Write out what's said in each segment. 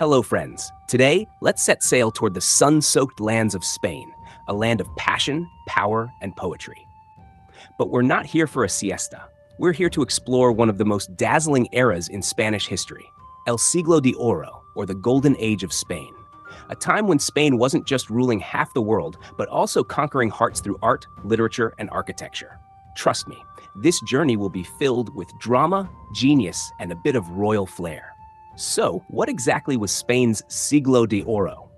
Hello, friends. Today, let's set sail toward the sun-soaked lands of Spain, a land of passion, power, and poetry. But we're not here for a siesta. We're here to explore one of the most dazzling eras in Spanish history, El Siglo de Oro, or the Golden Age of Spain. A time when Spain wasn't just ruling half the world, but also conquering hearts through art, literature, and architecture. Trust me, this journey will be filled with drama, genius, and a bit of royal flair. So, what exactly was Spain's Siglo de Oro?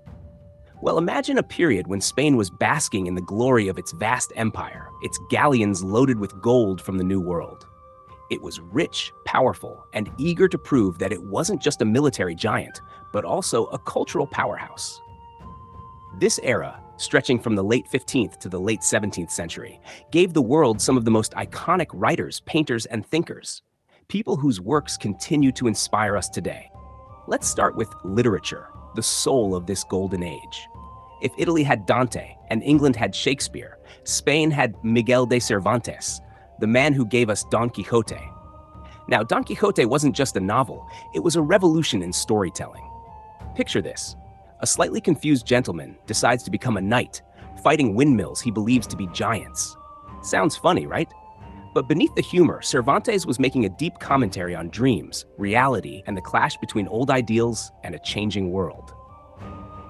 Well, imagine a period when Spain was basking in the glory of its vast empire, its galleons loaded with gold from the New World. It was rich, powerful, and eager to prove that it wasn't just a military giant, but also a cultural powerhouse. This era, stretching from the late 15th to the late 17th century, gave the world some of the most iconic writers, painters, and thinkers, people whose works continue to inspire us today. Let's start with literature, the soul of this golden age. If Italy had Dante and England had Shakespeare, Spain had Miguel de Cervantes, the man who gave us Don Quixote. Now, Don Quixote wasn't just a novel, it was a revolution in storytelling. Picture this. A slightly confused gentleman decides to become a knight, fighting windmills he believes to be giants. Sounds funny, right? But beneath the humor, Cervantes was making a deep commentary on dreams, reality, and the clash between old ideals and a changing world.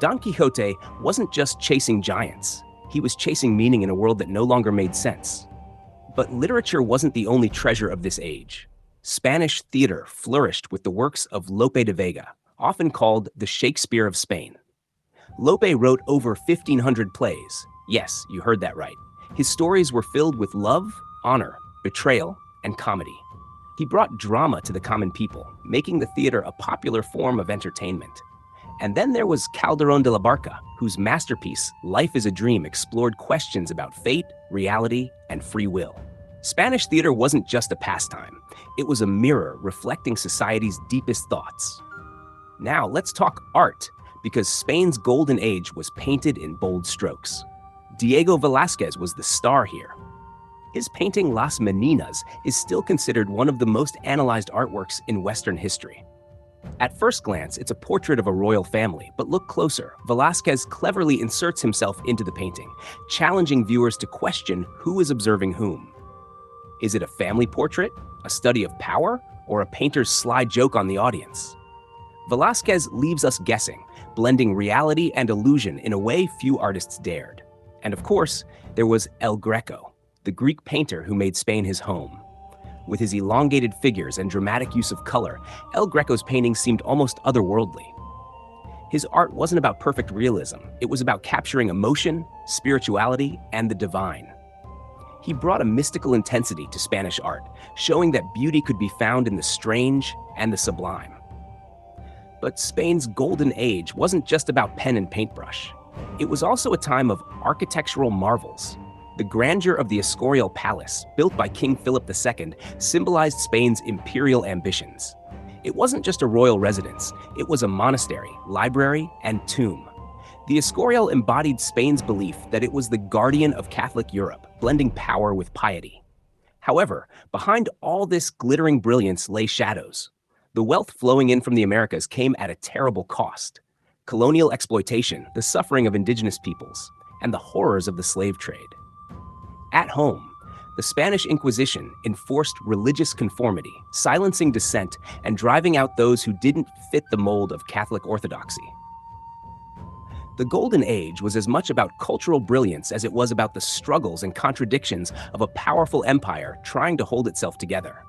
Don Quixote wasn't just chasing giants, he was chasing meaning in a world that no longer made sense. But literature wasn't the only treasure of this age. Spanish theater flourished with the works of Lope de Vega, often called the Shakespeare of Spain. Lope wrote over 1,500 plays. Yes, you heard that right. His stories were filled with love, honor, betrayal, and comedy. He brought drama to the common people, making the theater a popular form of entertainment. And then there was Calderón de la Barca, whose masterpiece, Life is a Dream, explored questions about fate, reality, and free will. Spanish theater wasn't just a pastime. It was a mirror reflecting society's deepest thoughts. Now let's talk art, because Spain's golden age was painted in bold strokes. Diego Velázquez was the star here. His painting Las Meninas is still considered one of the most analyzed artworks in Western history. At first glance, it's a portrait of a royal family, but look closer. Velázquez cleverly inserts himself into the painting, challenging viewers to question who is observing whom. Is it a family portrait, a study of power, or a painter's sly joke on the audience? Velázquez leaves us guessing, blending reality and illusion in a way few artists dared. And of course, there was El Greco, the Greek painter who made Spain his home. With his elongated figures and dramatic use of color, El Greco's paintings seemed almost otherworldly. His art wasn't about perfect realism, it was about capturing emotion, spirituality, and the divine. He brought a mystical intensity to Spanish art, showing that beauty could be found in the strange and the sublime. But Spain's golden age wasn't just about pen and paintbrush. It was also a time of architectural marvels. The grandeur of the Escorial Palace, built by King Philip II, symbolized Spain's imperial ambitions. It wasn't just a royal residence, it was a monastery, library, and tomb. The Escorial embodied Spain's belief that it was the guardian of Catholic Europe, blending power with piety. However, behind all this glittering brilliance lay shadows. The wealth flowing in from the Americas came at a terrible cost. Colonial exploitation, the suffering of indigenous peoples, and the horrors of the slave trade. At home, the Spanish Inquisition enforced religious conformity, silencing dissent and driving out those who didn't fit the mold of Catholic orthodoxy. The Golden Age was as much about cultural brilliance as it was about the struggles and contradictions of a powerful empire trying to hold itself together.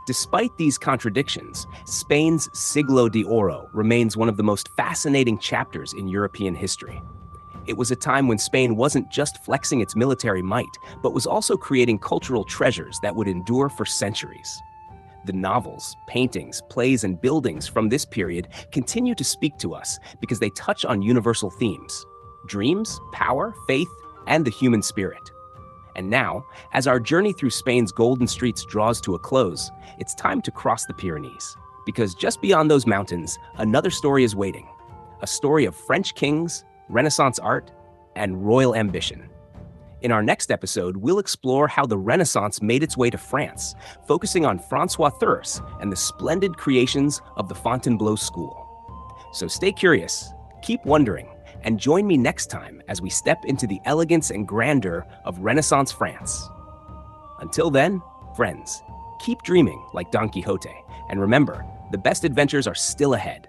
Despite these contradictions, Spain's Siglo de Oro remains one of the most fascinating chapters in European history. It was a time when Spain wasn't just flexing its military might, but was also creating cultural treasures that would endure for centuries. The novels, paintings, plays, and buildings from this period continue to speak to us because they touch on universal themes: dreams, power, faith, and the human spirit. And now, as our journey through Spain's golden streets draws to a close, it's time to cross the Pyrenees. Because just beyond those mountains, another story is waiting. A story of French kings, Renaissance art, and royal ambition. In our next episode, we'll explore how the Renaissance made its way to France, focusing on Francois Thurs and the splendid creations of the Fontainebleau School. So stay curious, keep wondering, and join me next time as we step into the elegance and grandeur of Renaissance France. Until then, friends, keep dreaming like Don Quixote, and remember, the best adventures are still ahead.